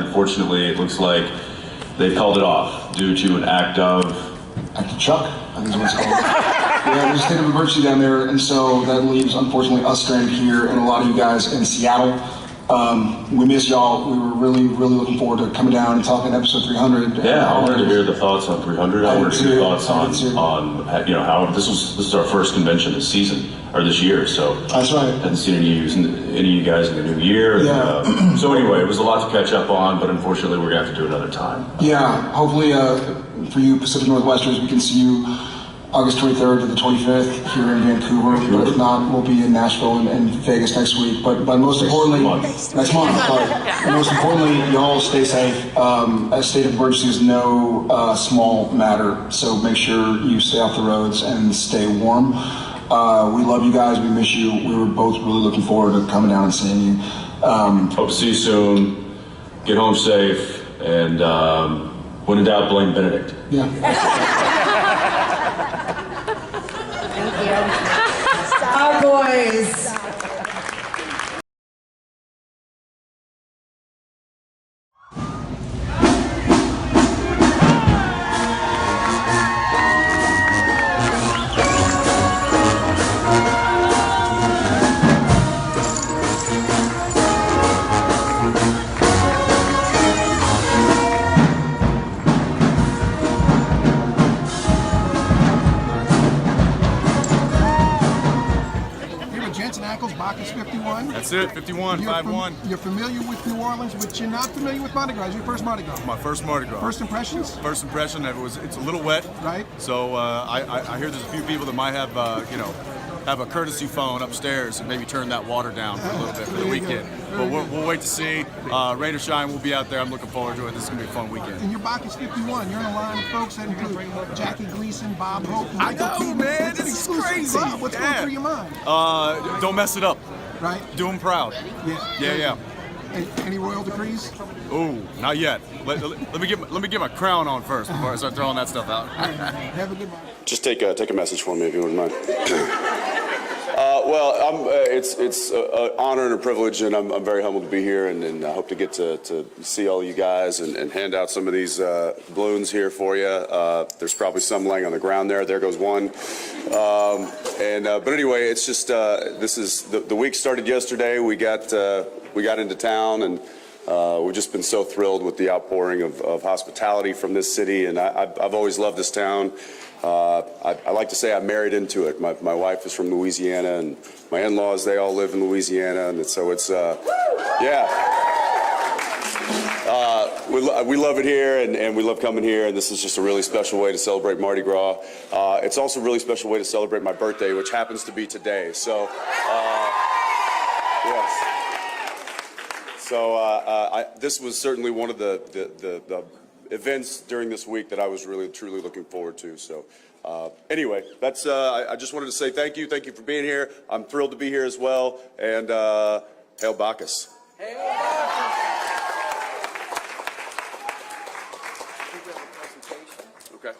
unfortunately it looks like they held it off due to an act of Chuck, I think is what it's called. Yeah, there's a state of emergency down there, and so that leaves, unfortunately, us stranded here and a lot of you guys in Seattle. We miss y'all. We were really, really looking forward to coming down and talking episode 300. Yeah, I wanted to hear the thoughts on 300. I wanted to hear thoughts on how this is our first convention this season or this year. So that's right. Hadn't seen any of you guys in the new year. Yeah. So anyway, it was a lot to catch up on, but unfortunately, we're gonna have to do another time. Yeah, hopefully for you Pacific Northwesters, we can see you August 23rd to the 25th here in Vancouver. But if not, we'll be in Nashville and Vegas next week. But most importantly, next month. And most importantly, y'all stay safe. A state of emergency is no small matter, so make sure you stay off the roads and stay warm. We love you guys. We miss you. We were both really looking forward to coming down and seeing you. Hope to see you soon. Get home safe, and when in doubt, blame Benedict. Yeah. Our boys. Jensen, Bacchus 51. That's it, 51, 5-1. You're familiar with New Orleans, but you're not familiar with Mardi Gras. It's your first Mardi Gras. My first Mardi Gras. First impressions? First impression, it's a little wet. Right. So I hear there's a few people that might have, have a courtesy phone upstairs and maybe turn that water down for a little bit for the weekend. But we'll wait to see. Rain or shine, we'll be out there. I'm looking forward to it. This is going to be a fun weekend. And you're Bacchus 51. You're in a line of folks that include Jackie Gleason, Bob Hope. I know, man. This is crazy. Bob, what's going through your mind? Don't mess it up. Right. Do them proud. Yeah. Any royal decrees? Ooh, not yet. Let me get my crown on first before I start throwing that stuff out. Have a good one. Just take a message for me if you wouldn't mind. It's an honor and a privilege, and I'm very humbled to be here, and I hope to get to see all you guys and hand out some of these balloons here for you. There's probably some laying on the ground there. There goes one. But anyway, it's just this is the week started yesterday. We got into town, and we've just been so thrilled with the outpouring of hospitality from this city, and I've always loved this town. I like to say I married into it. My wife is from Louisiana, and my in-laws, they all live in Louisiana, and so it's, we love it here, and we love coming here, and this is just a really special way to celebrate Mardi Gras. It's also a really special way to celebrate my birthday, which happens to be today. So, yes. So this was certainly one of the events during this week that I was really, truly looking forward to. So anyway, that's I just wanted to say thank you. Thank you for being here. I'm thrilled to be here as well. And hail Bacchus. Hail Bacchus. Okay.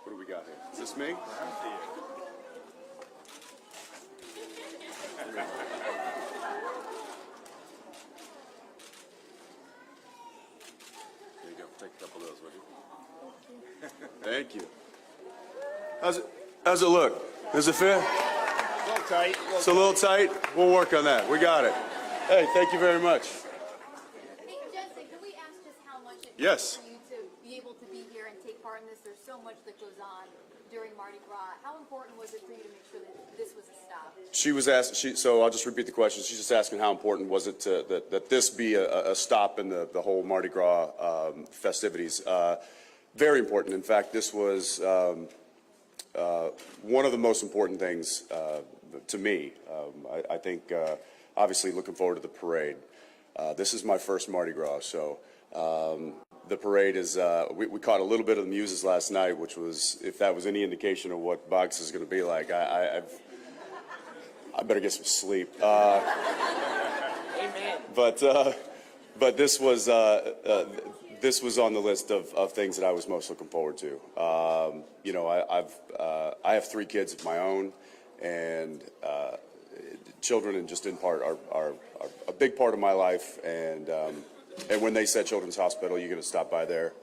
What do we got here? Is this me? Take a couple of those, would you? Thank you. How's it look? Does it fit? A little tight. It's a little tight. We'll work on that. We got it. Hey, thank you very much. Hey, Jensen, can we ask just how much it Yes. means for you to be able to be here and take part in this? There's so much that goes on during Mardi Gras. How important was it for you to make sure that this was a stop? She was asked. So I'll just repeat the question. She's just asking how important was it that this be a stop in the whole Mardi Gras festivities. Very important. In fact, this was one of the most important things to me. I think obviously looking forward to the parade. This is my first Mardi Gras, so. The parade is, we caught a little bit of the muses last night, which was, if that was any indication of what Bacchus is going to be like, I better get some sleep. Amen. But this was on the list of things that I was most looking forward to. I have 3 kids of my own, and children, and just in part, are a big part of my life. And when they said Children's Hospital, you're going to stop by there,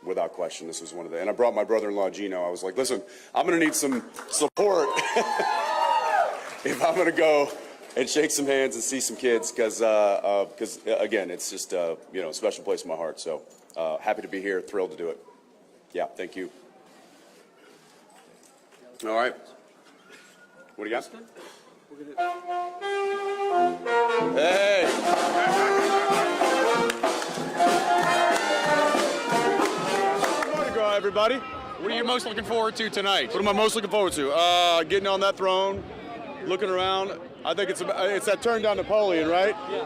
without question, this was one of the. And I brought my brother-in-law Gino. I was like, listen, I'm going to need some support if I'm going to go and shake some hands and see some kids, because again, it's just a special place in my heart. So happy to be here, thrilled to do it. Yeah, thank you. All right. What do you got? Hey. Mardi Gras, everybody. What are you most looking forward to tonight? What am I most looking forward to? Getting on that throne, looking around. I think it's that turn down Napoleon, right? Yeah.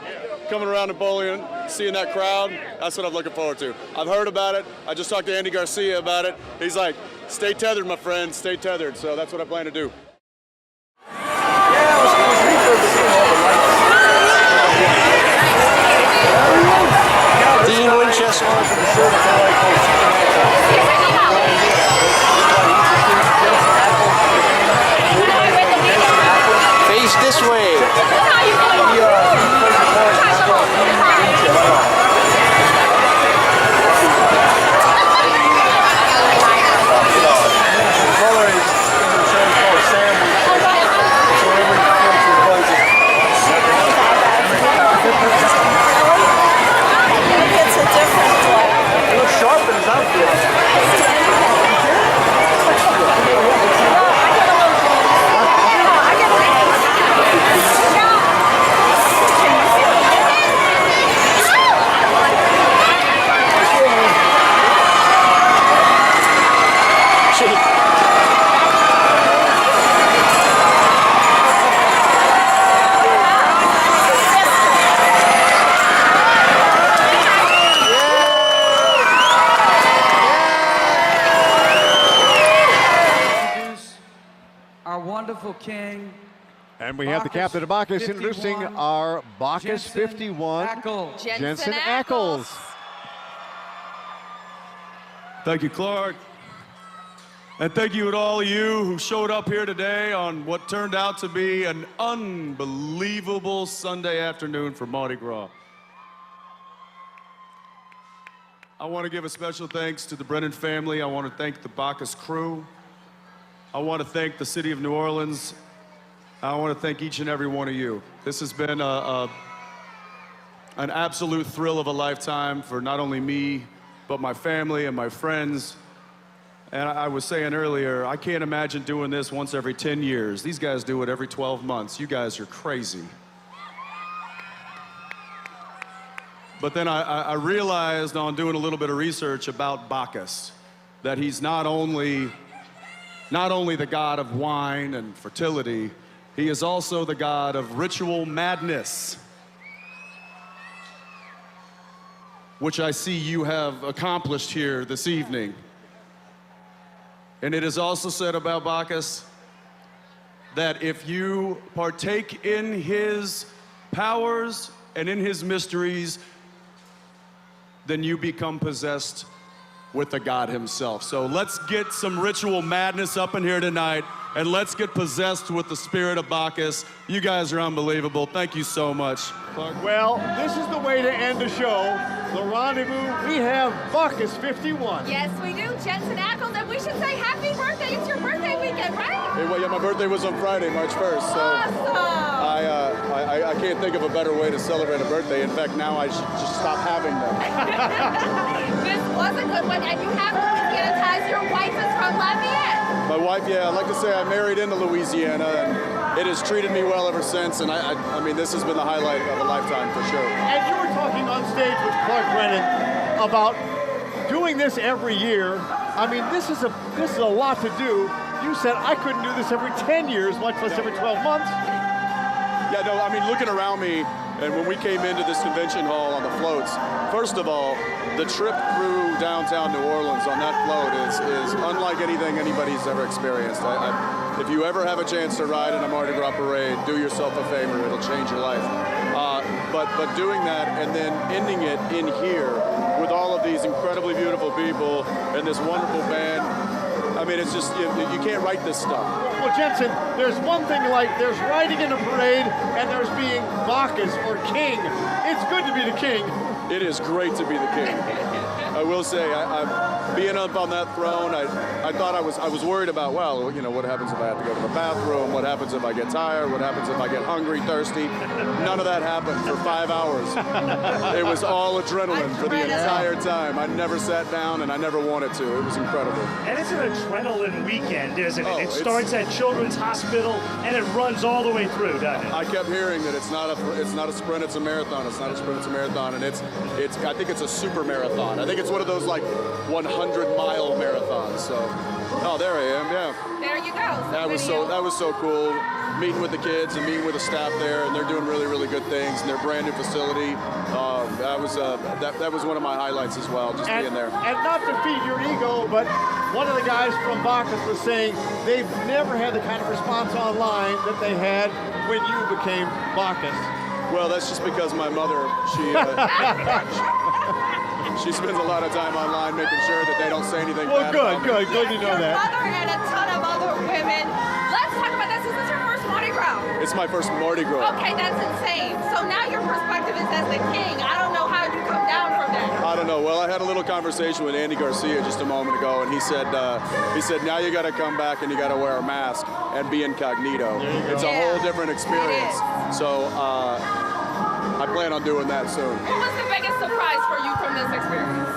Coming around Napoleon, seeing that crowd. That's what I'm looking forward to. I've heard about it. I just talked to Andy Garcia about it. He's like, stay tethered, my friend, stay tethered. So that's what I plan to do. Dean Winchester. Face this way. Wonderful king. And we have the captain of Bacchus introducing our Bacchus 51, Jensen Ackles. Thank you, Clark. And thank you to all of you who showed up here today on what turned out to be an unbelievable Sunday afternoon for Mardi Gras. I want to give a special thanks to the Brennan family. I want to thank the Bacchus crew. I want to thank the city of New Orleans. I want to thank each and every one of you. This has been an absolute thrill of a lifetime for not only me, but my family and my friends. And I was saying earlier, I can't imagine doing this once every 10 years. These guys do it every 12 months. You guys are crazy. But then I realized on doing a little bit of research about Bacchus, that he's not only the god of wine and fertility, he is also the god of ritual madness, which I see you have accomplished here this evening. And it is also said about Bacchus that if you partake in his powers and in his mysteries, then you become possessed with the God himself. So let's get some ritual madness up in here tonight, and let's get possessed with the spirit of Bacchus. You guys are unbelievable. Thank you so much. Clark? Well, this is the way to end the show. The rendezvous, we have Bacchus 51. Yes, we do. Jensen Ackles, and we should say happy birthday. It's your birthday weekend, right? Hey, well, yeah, my birthday was on Friday, March 1st. So awesome. I can't think of a better way to celebrate a birthday. In fact, now I should just stop having them. This was a good one, and you have Louisiana ties. Your wife is from Lafayette. My wife, yeah, I'd like to say I married into Louisiana, and it has treated me well ever since. And I mean, this has been the highlight of a lifetime for sure. And you were talking on stage with Clark Brennan about doing this every year. I mean, this is a lot to do. You said I couldn't do this every 10 years, much less every 12 months. Yeah, no, I mean, looking around me, and when we came into this convention hall on the floats, first of all, the trip through downtown New Orleans on that float is unlike anything anybody's ever experienced. If you ever have a chance to ride in a Mardi Gras parade, do yourself a favor, it'll change your life. But doing that and then ending it in here with all of these incredibly beautiful people and this wonderful band, I mean, it's just, you can't write this stuff. Well, Jensen, there's one thing like there's riding in a parade and there's being Bacchus or king. It's good to be the king. It is great to be the king. I will say, I'm being up on that throne. I thought I was worried about, well, you know, what happens if I have to go to the bathroom? What happens if I get tired? What happens if I get hungry, thirsty? None of that happened for 5 hours. It was all adrenaline for the entire time. I never sat down and I never wanted to. It was incredible. And it's an adrenaline weekend, isn't it? Oh, it starts at Children's Hospital and it runs all the way through, doesn't it? I kept hearing that it's not a sprint, it's a marathon. It's not a sprint, it's a marathon, and I think it's a super marathon. I think it's one of those like 100-mile marathons. So, oh, there I am. Yeah. There you go. That was so cool. Meeting with the kids and meeting with the staff there, and they're doing really, really good things. And their brand new facility. That was one of my highlights as well, just being there. And not to feed your ego, but one of the guys from Bacchus was saying they've never had the kind of response online that they had when you became Bacchus. Well, that's just because my mother, she spends a lot of time online making sure that they don't say anything bad. Well, good to know that. Your mother and a ton of other women. Let's talk about this. Is this your first Mardi Gras? It's my first Mardi Gras. Okay, that's insane. So now your perspective is as the king. I don't know how you come down from that. I don't know. Well, I had a little conversation with Andy Garcia just a moment ago, and he said now you got to come back and you got to wear a mask and be incognito. It's a whole different experience. So I plan on doing that soon. What was the biggest surprise for you from this experience?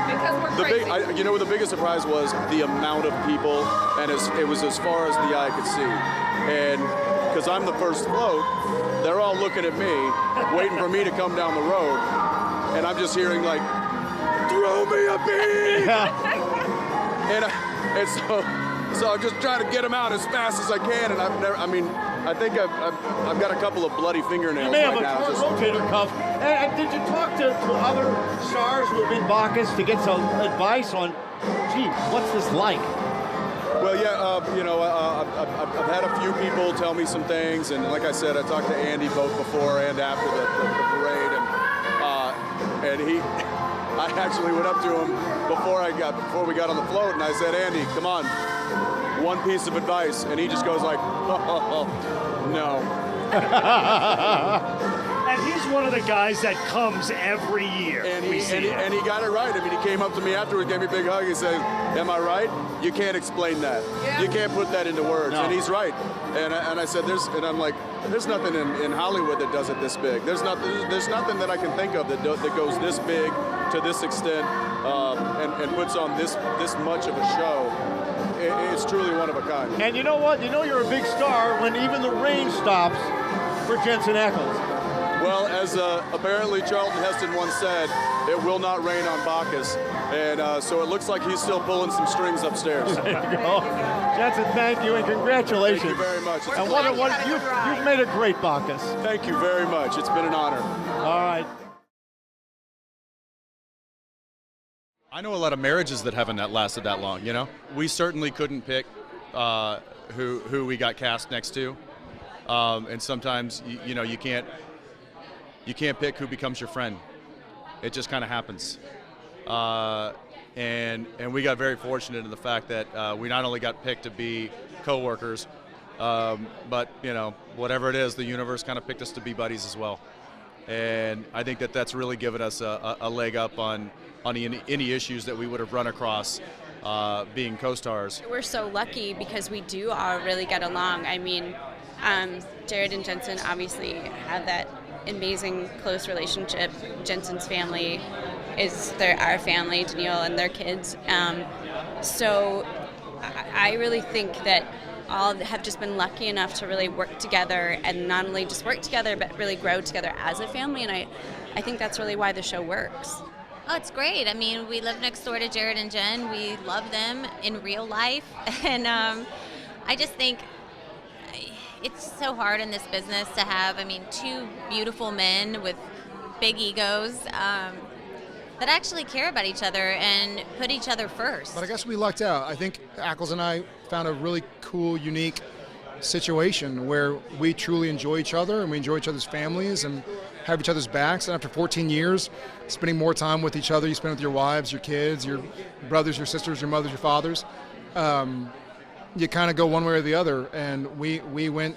Because we're crazy. You know what the biggest surprise was? The amount of people, and it was as far as the eye could see. And because I'm the first float, they're all looking at me, waiting for me to come down the road, and I'm just hearing like, "Throw me a bead!" and so I'm just trying to get them out as fast as I can, and I think I've got a couple of bloody fingernails. You may have right a now. rotator cuff. And did you talk to other stars who have been Bacchus to get some advice on, gee, what's this like? Well, yeah, I've had a few people tell me some things, and like I said, I talked to Andy both before and after the parade, and I actually went up to him before we got on the float, and I said, Andy, come on, one piece of advice, and he just goes like, oh, no. And he's one of the guys that comes every year. And he got it right. I mean, he came up to me afterwards, gave me a big hug. He said, "Am I right? You can't explain that. Yeah. You can't put that into words." No. And he's right. And I said, I'm like, there's nothing in Hollywood that does it this big. There's nothing that I can think of that goes this big to this extent and puts on this much of a show. It's truly one of a kind. And you know what? You know you're a big star when even the rain stops for Jensen Ackles. Well, as apparently Charlton Heston once said, it will not rain on Bacchus. And so it looks like he's still pulling some strings upstairs. There you go. Jensen, thank you and congratulations. Thank you very much. You've made a great Bacchus. Thank you very much. It's been an honor. All right. I know a lot of marriages that haven't lasted that long, you know? We certainly couldn't pick who we got cast next to. And sometimes, you can't pick who becomes your friend. It just kind of happens. And we got very fortunate in the fact that we not only got picked to be co-workers, but, whatever it is, the universe kind of picked us to be buddies as well. And I think that's really given us a leg up on any issues that we would have run across being co-stars. We're so lucky because we do all really get along. I mean, Jared and Jensen obviously have that amazing close relationship. Jensen's family is our family, Danielle and their kids. So I really think that all have just been lucky enough to really work together, and not only just work together, but really grow together as a family. And I think that's really why the show works. Oh, it's great. I mean, we live next door to Jared and Jen. We love them in real life. And I just think it's so hard in this business to have, two beautiful men with big egos that actually care about each other and put each other first. But I guess we lucked out. I think Ackles and I found a really cool, unique situation where we truly enjoy each other and we enjoy each other's families, and have each other's backs. And after 14 years, spending more time with each other, you spend with your wives, your kids, your brothers, your sisters, your mothers, your fathers, you kind of go one way or the other. And we went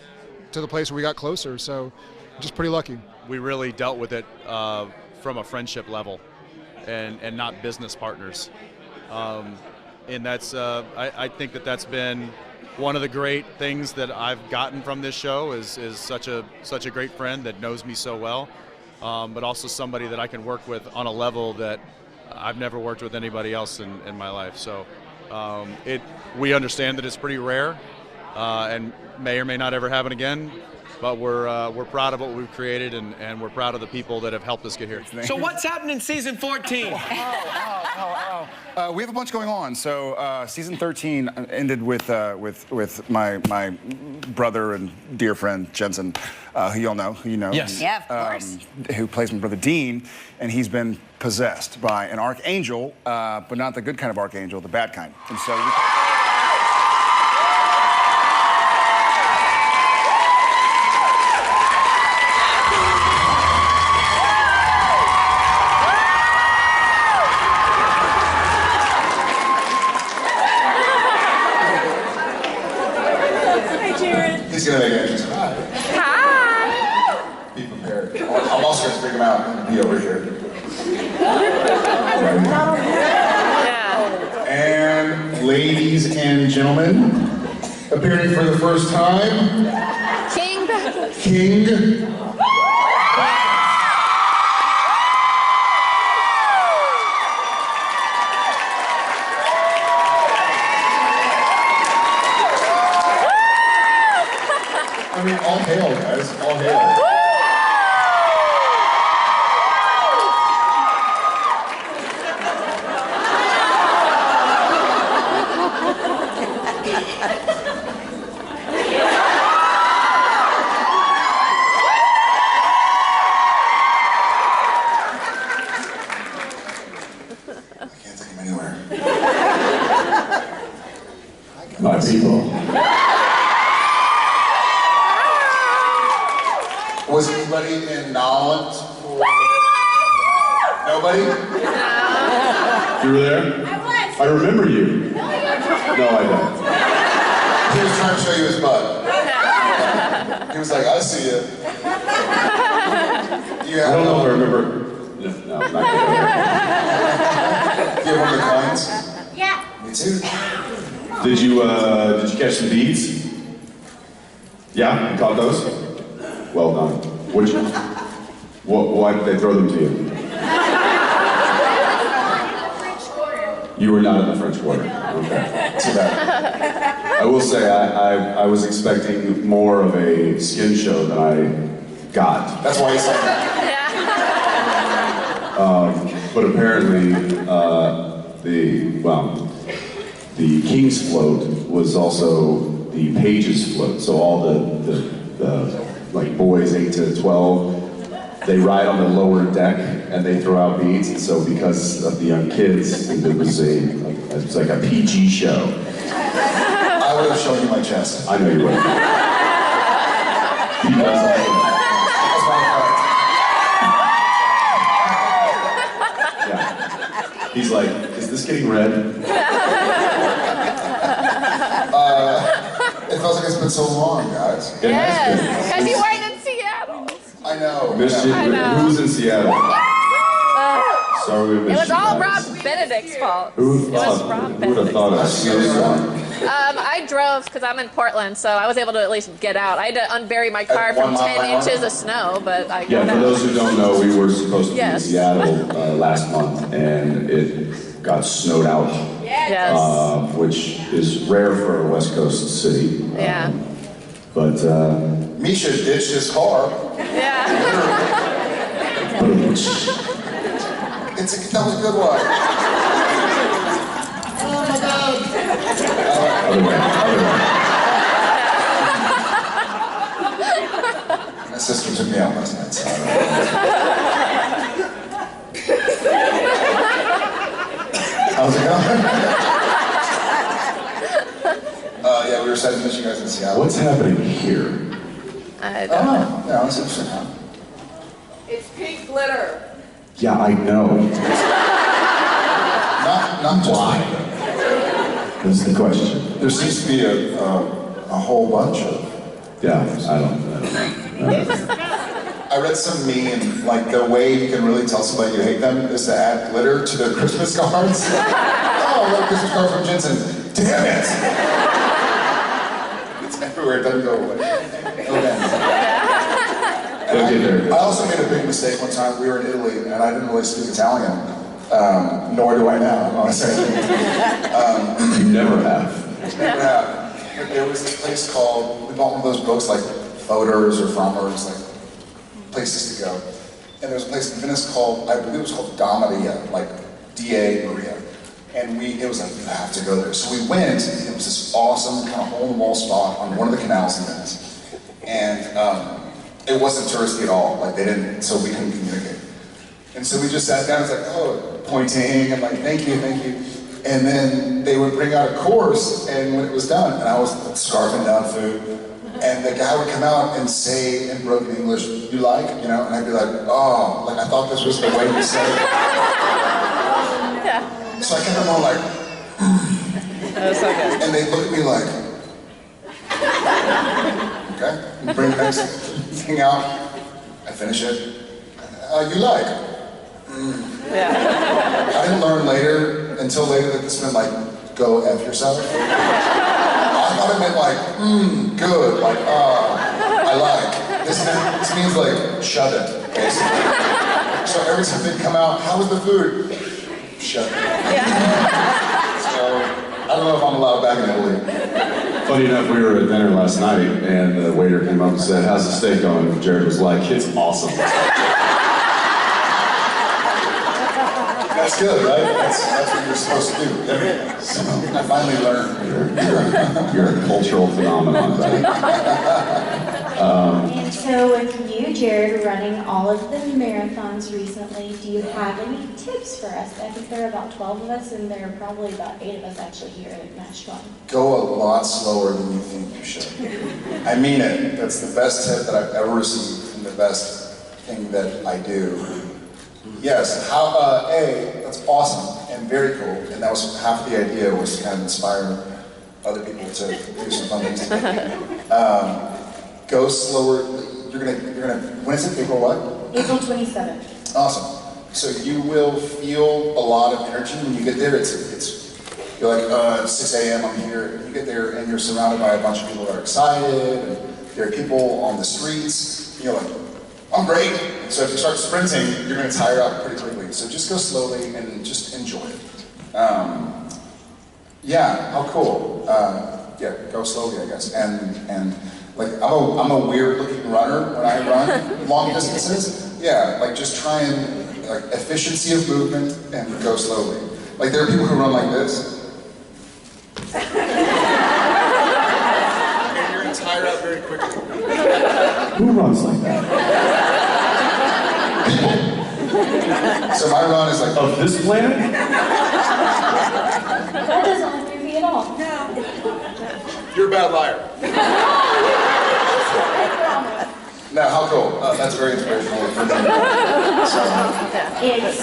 to the place where we got closer, so just pretty lucky. We really dealt with it from a friendship level and not business partners. And that's I think that's been one of the great things that I've gotten from this show is such a great friend that knows me so well, but also somebody that I can work with on a level that I've never worked with anybody else in my life. So we understand that it's pretty rare and may or may not ever happen again. But we're proud of what we've created, and we're proud of the people that have helped us get here. So what's happening in season 14? We have a bunch going on. So season 13 ended with my brother and dear friend Jensen, who you all know, who you know. Yes. Yeah, of course. Who plays my brother Dean, and he's been possessed by an archangel, but not the good kind of archangel, the bad kind. And so. He's gonna make an entrance. Hi. Be prepared. I'm also gonna freak him out and be over here. Yeah. And ladies and gentlemen, appearing for the first time, King Bacchus. King. I mean, all hail, guys. All hail. I can't take him anywhere. My people. Was anybody in Nolent? Nobody? You were there? I was. I remember you. No, I don't. He was trying to show you his butt. He was like, I see you. I don't know if I remember. No, I'm not good. You have one of the coins? Yeah. Me too. Did you catch some beads? Yeah, you caught those? Well done. Why did they throw them to you? You were not in the French Quarter. Okay. Too bad. I will say I was expecting more of a skin show than I got. That's why you said that. But apparently the King's float was also the Page's float. So all the like boys 8 to 12, they ride on the lower deck and they throw out beads. And so because of the young kids, it was it's like a PG show. I would have shown you my chest. I know you would. He does that. Yeah. He's like, is this getting red? It feels like it's been so long, guys. It has been. Because you weren't in Seattle. I know. Who was in Seattle? Sorry we missed It was you all guys. Rob Benedict's fault. Who would have thought of a snowstorm? I drove because I'm in Portland, so I was able to at least get out. I had to unbury my car from 10 inches of snow, but I got Yeah, for those who don't know, we were supposed to be in Yes. Seattle last month, and it got snowed out, Yes. which is rare for a West Coast city. Yeah. But Misha ditched his car. Yeah. That was a good one. Oh my God. My sister took me out last night, so I don't know. How's it going? Yeah, we were excited to meet you guys in Seattle. What's happening here? I don't know. Yeah, that's interesting, huh? It's pink glitter. Yeah, I know. Not just Why? That's the question. There seems to be a whole bunch of. Yeah, I don't know. I read some meme, like the way you can really tell somebody you hate them is to add glitter to their Christmas cards. Oh, look, Christmas card from Jensen. Damn it! It's everywhere, it doesn't go away. I also made a big mistake one time. We were in Italy, and I didn't really speak Italian. Nor do I now, honestly. You never have. Never have. But there was this place called, we bought one of those books like Odors or Fromers, like places to go. And there was a place in Venice called, I believe it was called Da Maria, like D-A Maria. And it was like, you have to go there. So we went, and it was this awesome kind of hole-in-the-wall spot on one of the canals in Venice. And it wasn't touristy at all, like they didn't, so we couldn't communicate. And so we just sat down, it's like, oh, pointing, and like, thank you, thank you. And then they would bring out a course, and when it was done, and I was scarfing down food, and the guy would come out and say in broken English, you like, you know, and I'd be like, oh, like I thought this was the way you said it. So I kept them on like, That was so good. and they look at me like, okay, and bring the next thing out, I finish it, you like? Yeah. I didn't learn until later that this meant like, go F yourself. I thought it meant like, good, like, I like. This means like, shut it, basically. So every time they'd come out, how was the food? Shut it. So, I don't know if I'm allowed back in Italy. Funny enough, we were at dinner last night, and the waiter came up and said, how's the steak going? And Jared was like, it's awesome. That's good, right? That's what you're supposed to do. So, I finally learned. You're a cultural phenomenon, buddy. And so with you, Jared, running all of the marathons recently, do you have any tips for us? I think there are about 12 of us, and there are probably about 8 of us actually here at Nashville. Go a lot slower than you think you should. I mean it. That's the best tip that I've ever received, and the best thing that I do. Yes, that's awesome and very cool, and that was half the idea, was to kind of inspire other people to do some fun things. Go slower. You're gonna. When is it? April what? April 27th. Awesome. So you will feel a lot of energy when you get there. You're like 6 a.m. I'm here. You get there and you're surrounded by a bunch of people that are excited, and there are people on the streets. You're like, I'm great. So if you start sprinting, you're going to tire out pretty quickly. So just go slowly and just enjoy it. Yeah, how cool. Yeah, go slowly, I guess. And like I'm a weird looking runner when I run long distances. Yeah, like just try and like efficiency of movement and go slowly. Like there are people who run like this. And you're going to tire out very quickly. Who runs like that? So my run is like... Of this planet? That doesn't look goofy at all. No. You're a bad liar. No, how cool. That's very inspirational. It's,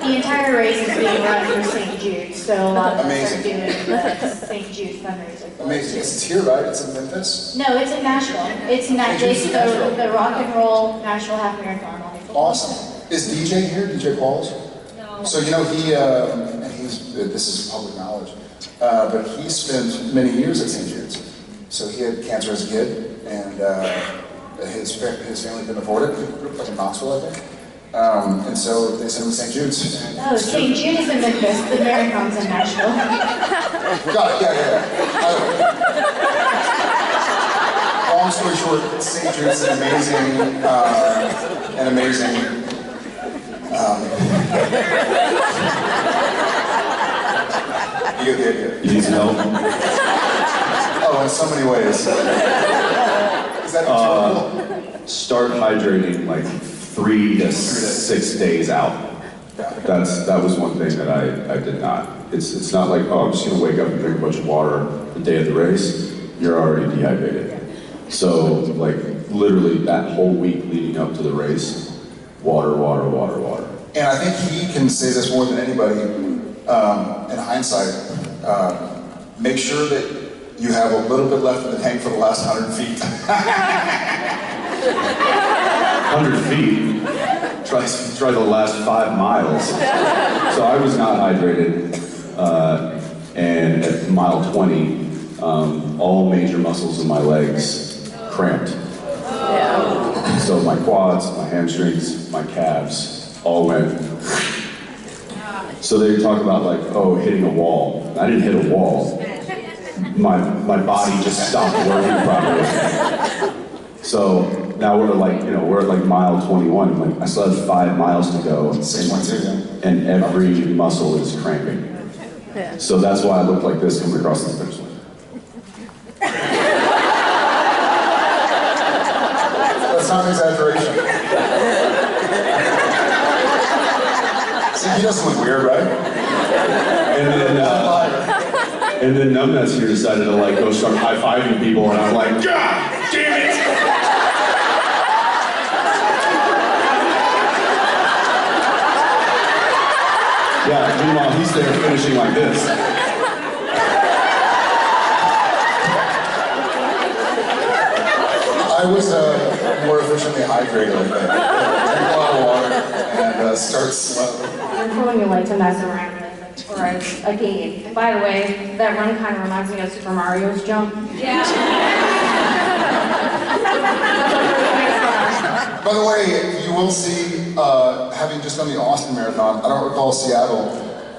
the entire race is being run through St. Jude, so a lot of us are doing the St. Jude fundraiser. Amazing. It's here, right? It's in Memphis? No, it's in Nashville. It's the rock and roll Nashville Half Marathon. Awesome. Is DJ here? DJ Pauls? No. So you know and this is public knowledge, but he spent many years at St. Jude's. So he had cancer as a kid, and his family couldn't afford it. He grew up like in Knoxville, I think. And so they sent him to St. Jude's. Oh, St. Jude is in Memphis. The marathon's in Nashville. Got it. Yeah. Long story short, St. Jude's is an amazing. You get the idea. You need some help? Oh, in so many ways. Is that terrible? Start hydrating like 3 to 6 days out. That was one thing that I did not. It's not like, oh, I'm just gonna wake up and drink a bunch of water the day of the race. You're already dehydrated. So like literally that whole week leading up to the race, water, water, water, water. And I think he can say this more than anybody in hindsight. Make sure that you have a little bit left in the tank for the last 100 feet. 100 feet? Try the last 5 miles. So I was not hydrated, and at mile 20, all major muscles in my legs cramped. So my quads, my hamstrings, my calves all went. So they talk about like, oh, hitting a wall. I didn't hit a wall. My body just stopped working properly. So now we're at like mile 21. Like I still have 5 miles to go, and every muscle is cramping. Yeah. So that's why I look like this coming across the finish line. That's not an exaggeration. See, he doesn't look weird, right? And then Numbnuts here decided to like go start high-fiving people, and I'm like, God damn it! Yeah, meanwhile he's there finishing like this. I was more efficiently hydrated, I think. Drink a lot of water and start slow. For when you like to mess around with or a game. And by the way, that run kind of reminds me of Super Mario's jump. Yeah. By the way, you will see, having just done the Austin Marathon, I don't recall Seattle,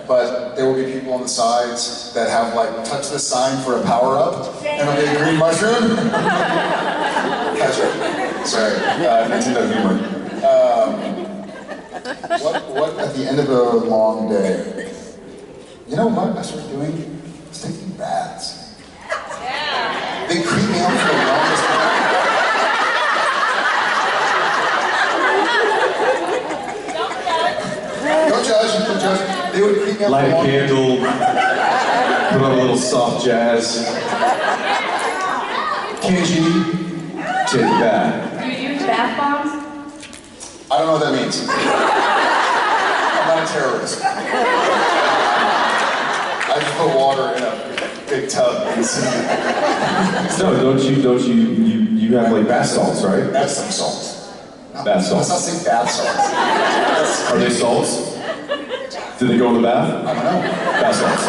but there will be people on the sides that have like, touch this sign for a power-up, and it'll be a green mushroom. That's right. Sorry, Nintendo humor. What at the end of a long day? You know what I started doing? I was taking baths. Yeah. They creep me out for the longest time. Don't judge. They would creep me out. Light a candle, put on a little soft jazz. Kenji, take that. Do you use bath bombs? I don't know what that means. I'm not a terrorist. I just put water in a big tub and sit in it. No, don't you have like bath salts, right? Epsom salts. Bath salts. Let's not say bath salts. Are they salts? Do they go in the bath? I don't know. Bath salts.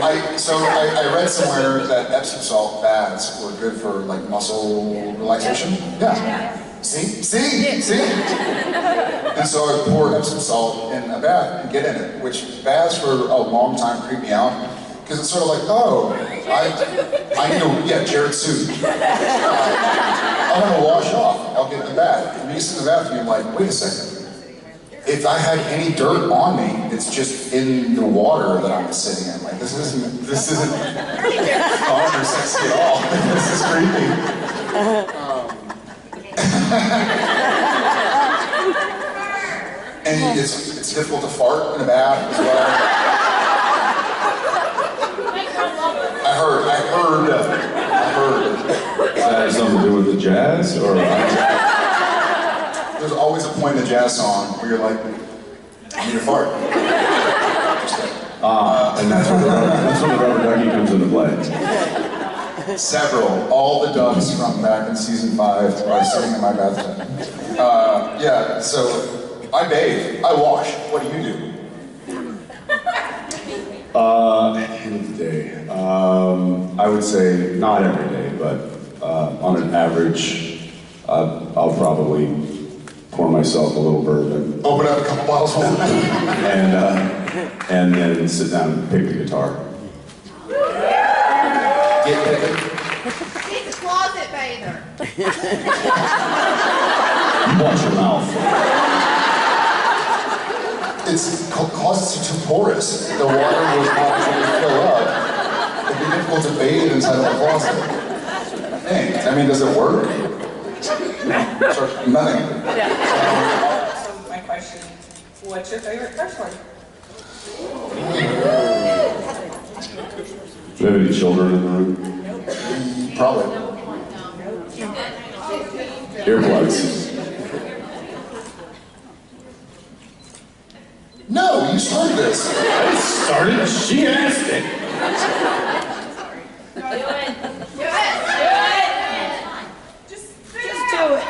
I read somewhere that Epsom salt baths were good for like muscle relaxation. Yeah. See? And so I pour Epsom salt in a bath and get in it, which baths for a long time creep me out. Because it's sort of like, oh, I need a Jared suit. I'm gonna wash off, I'll get in the bath. And you sit in the bathroom, you're like, wait a second. If I had any dirt on me, it's just in the water that I'm sitting in. Like, this isn't fun or sexy at all. This is creepy. And it's difficult to fart in a bath as well. I heard. Does that have something to do with the jazz, or? There's always a point in the jazz song where you're like, I need to fart. And that's when the rubber ducky comes into play. Several. All the ducks from back in season 5 are sitting in my bathtub. Yeah, so I bathe. I wash. What do you do? At the end of the day, I would say not every day, but on an average, I'll probably pour myself a little bourbon. Open up a couple bottles of wine. And then sit down and pick the guitar. Get picking. He's a closet bather. Watch your mouth. Closets are too porous. The water will probably fill up. It'd be difficult to bathe inside of a closet. I think. I mean, does it work? Nothing. Yeah. So my question, what's your favorite curse word? Do we have any children in the room? Probably. Earplugs. No, you started this. I started. She asked it. Do it. Do it. Just do it.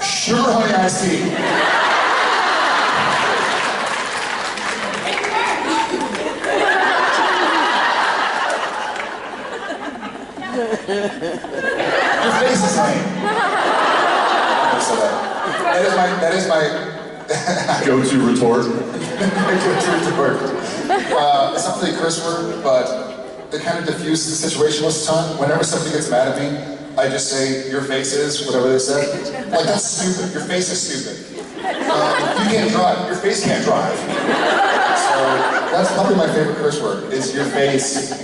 Sugar honey iced tea. Your face is lame. So that is my Go-to retort. go-to retort. It's not really a curse word, but it kind of diffuses the situation most of the time. Whenever somebody gets mad at me, I just say, your face is, whatever they said. Like, that's stupid. Your face is stupid. You can't drive. Your face can't drive. So that's probably my favorite curse word, is your face.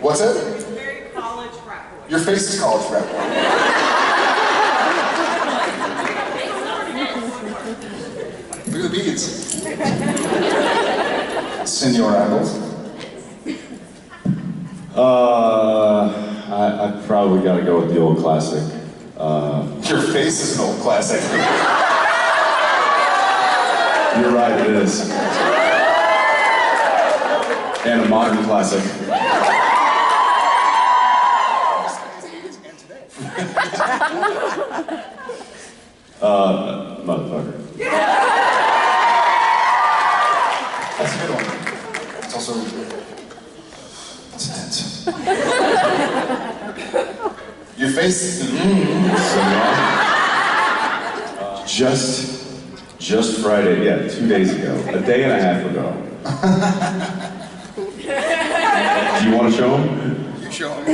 What's it? Very college frat boy. Your face is college frat boy. Look at the beads. Senor Ackles. I probably got to go with the old classic. Your face is an old classic. You're right, it is. And a modern classic. Motherfucker. That's a good one. It's also it's intense. Your face. Just Friday, yeah, 2 days ago, a day and a half ago. Do you want to show him? You show him.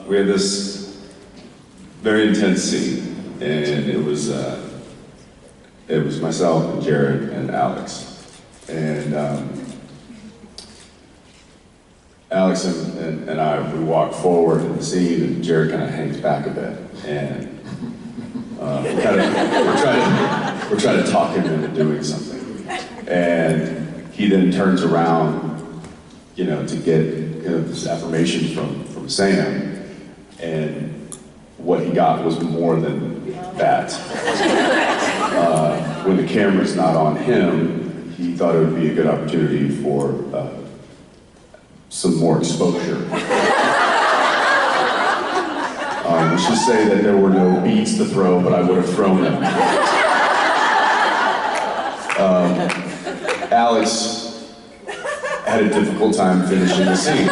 We had this very intense scene, and it was myself and Jared and Alex, and Alex and I, we walk forward in the scene, and Jared kind of hangs back a bit, and we're trying to talk him into doing something, and he then turns around, to get this affirmation from Sam, and what he got was more than that. When the camera's not on him, he thought it would be a good opportunity for some more exposure. Let's just say that there were no beads to throw, but I would have thrown them. Alex had a difficult time finishing the scene.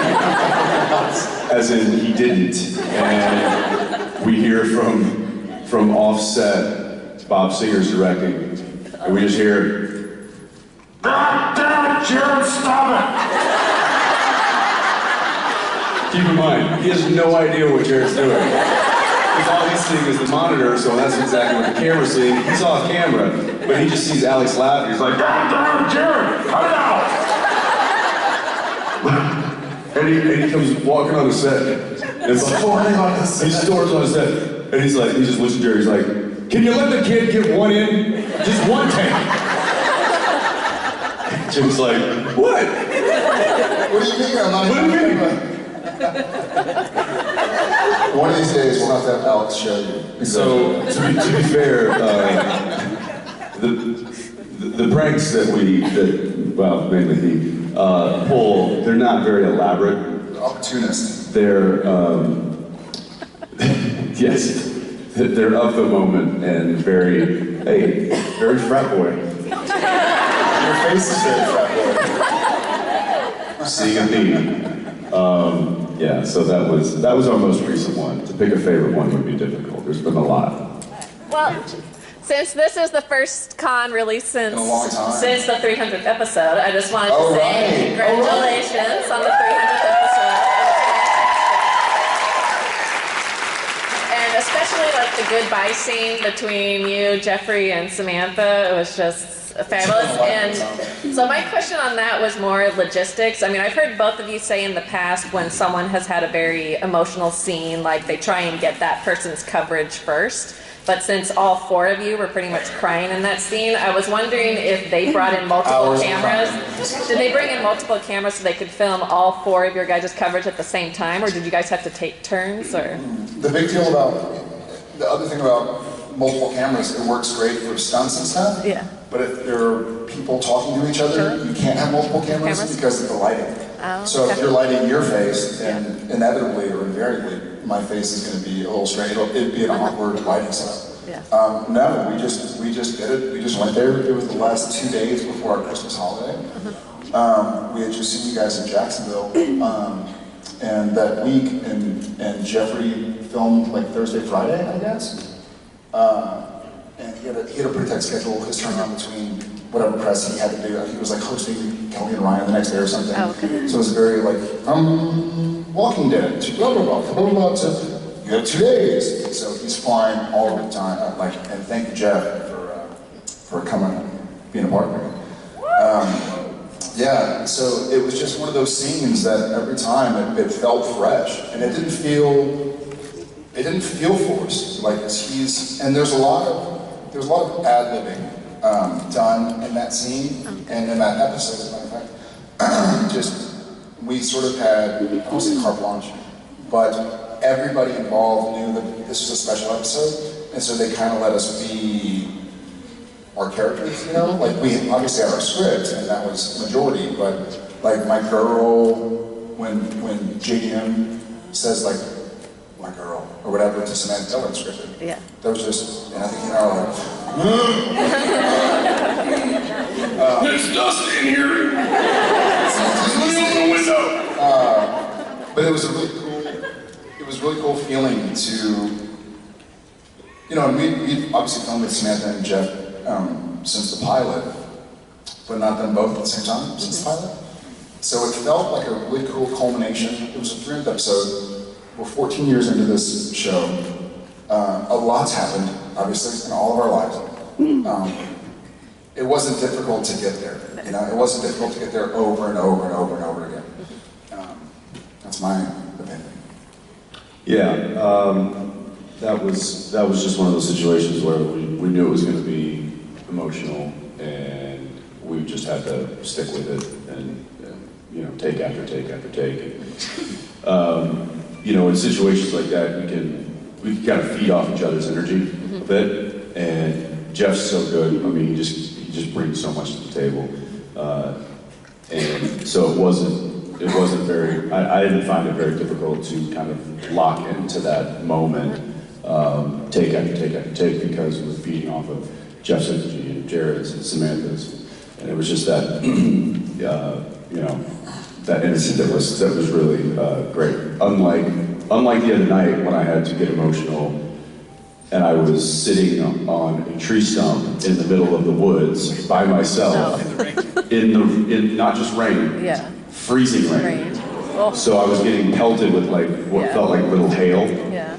As in, he didn't. And we hear from offset, Bob Singer's directing, and we just hear, "God damn it, Jared, stop it!" Keep in mind, he has no idea what Jared's doing. Because all he's seeing is the monitor, so that's exactly what the camera's seeing. He's off camera, but he just sees Alex laughing. He's like, "God damn it, Jared, cut it out!" And he comes walking on the set. And it's like, he storms on the set. And he just looks at Jerry, he's like, "Can you let the kid get one in? Just one take." Jim's like, "What? What do you mean? I'm not What do you mean?" One of these days, we'll have to have Alex show you. So, to be fair, the pranks that mainly he, pull, they're not very elaborate. Opportunist. They're, yes, they're of the moment and very frat boy. Your face is very frat boy. Seeing a theme. Yeah, so that was our most recent one. To pick a favorite one would be difficult. There's been a lot. Well, since this is the first con release since In a long time. since the 300th episode, I just wanted to say congratulations on the 300th episode. And especially like the goodbye scene between you, Jeffrey, and Samantha. It was just fabulous. And so my question on that was more logistics. I mean, I've heard both of you say in the past when someone has had a very emotional scene, like they try and get that person's coverage first. But since all four of you were pretty much crying in that scene, I was wondering if they brought in multiple cameras. Did they bring in multiple cameras so they could film all four of your guys' coverage at the same time, or did you guys have to take turns? Or the big deal the other thing about multiple cameras, it works great for stunts and stuff. Yeah. But if there are people talking to each other, you can't have multiple cameras because of the lighting. Oh, so if you're lighting your face, then inevitably or invariably, my face is going to be a little strange. It'd be an awkward lighting setup. Yeah. No, we just did it. We just went there. It was the last 2 days before our Christmas holiday. We had just seen you guys in Jacksonville, and that week, and Jeffrey filmed like Thursday, Friday, I guess. And he had a pretty tight schedule. His turnaround between whatever press he had to do. He was like hosting Kelly and Ryan the next day or something. Oh, okay. So it was very like, Walking Dead, to blah, blah, blah, blah, blah, to you have 2 days. So he's flying all the time. And thank you, Jeff, for coming, being a part of it. Yeah, so it was just one of those scenes that every time it felt fresh, and it didn't feel forced. Like and there's a lot of ad-libbing done in that scene and in that episode, as a matter of fact. We sort of had, I won't say carte blanche, but everybody involved knew that this was a special episode, and so they kind of let us be our characters, you know? Like, we obviously had our script, and that was majority, but like my girl, when JDM says like, my girl, or whatever, to Samantha, that wasn't scripted. Yeah. That was just, and I think you know, like, There's dust in here. The window. But it was a really cool feeling to, you know, we obviously filmed with Samantha and Jeff since the pilot, but not them both at the same time since the pilot. So it felt like a really cool culmination. It was a 300th episode. We're 14 years into this show. A lot's happened, obviously, in all of our lives. It wasn't difficult to get there. You know, it wasn't difficult to get there over and over and over and over again. That's my opinion. Yeah, that was just one of those situations where we knew it was going to be emotional, and we just had to stick with it, and you know, take after take after take. And, you know, in situations like that, we can kind of feed off each other's energy a bit, and Jeff's so good. I mean, he just brings so much to the table, and so it wasn't very. I didn't find it very difficult to kind of lock into that moment, take after take after take, because it was feeding off of Jeff's energy and Jared's and Samantha's, and it was just that, you know, that energy that was really great. Unlike the other night when I had to get emotional, and I was sitting on a tree stump in the middle of the woods by myself, in not just rain, freezing rain. Oh. So I was getting pelted with like what felt like little hail. Yeah.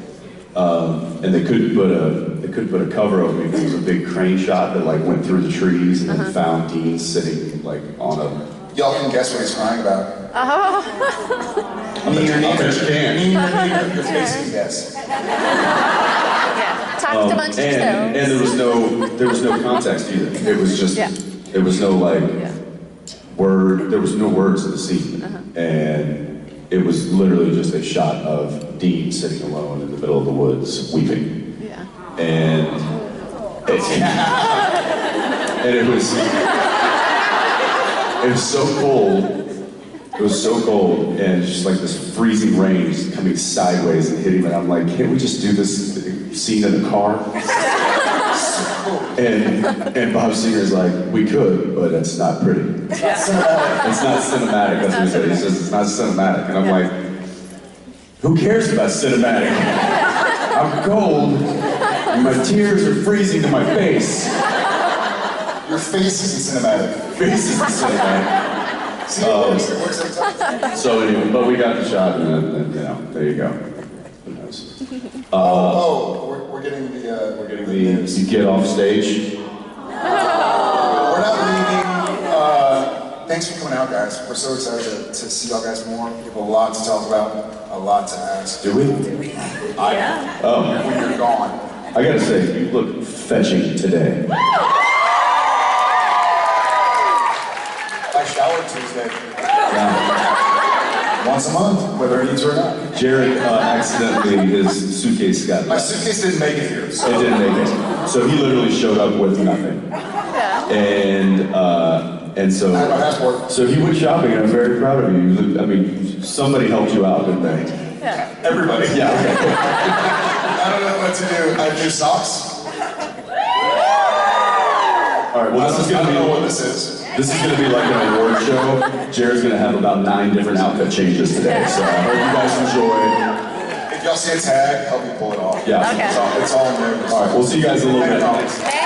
And they couldn't put a cover over me because it was a big crane shot that like went through the trees and then found Dean sitting like on a. Y'all can guess what he's crying about. Neither can. Your face can guess. Talk amongst yourselves. And there was no context either. It was just there was no like word. There was no words in the scene, and it was literally just a shot of Dean sitting alone in the middle of the woods weeping. Yeah. And it was so cold. It was so cold, and just like this freezing rain just coming sideways and hitting me. And I'm like, can't we just do this scene in the car? And Bob Singer's like, we could, but it's not pretty. It's not cinematic. It's not cinematic, that's what he said. He says it's not cinematic. And I'm like, who cares about cinematic? I'm cold, and my tears are freezing to my face. Your face isn't cinematic. Face isn't cinematic. So anyway, but we got the shot, and then you know, there you go. Who knows? We're getting the you get off stage. We're not thanks for coming out, guys. We're so excited to see y'all guys more. We have a lot to talk about, a lot to ask. Do we? Yeah. Oh. When you're gone. I gotta say, you look fetching today. I showered Tuesday. Once a month, whether it needs or not. Jared accidentally, his suitcase got My suitcase didn't make it here. So. It didn't make it. So he literally showed up with nothing. And so, I had my passport. so he went shopping, and I'm very proud of you. I mean, somebody helped you out, didn't they? Yeah. Everybody. Yeah. Okay. I don't know what to do. I have new socks. All right. Well, this is gonna be. I don't know what this is. This is gonna be like an award show. Jared's gonna have about 9 different outfit changes today. So I hope you guys enjoy. If y'all see a tag, help me pull it off. Yeah. Okay. It's all in there. All right. We'll see you guys in a little bit. Thank you.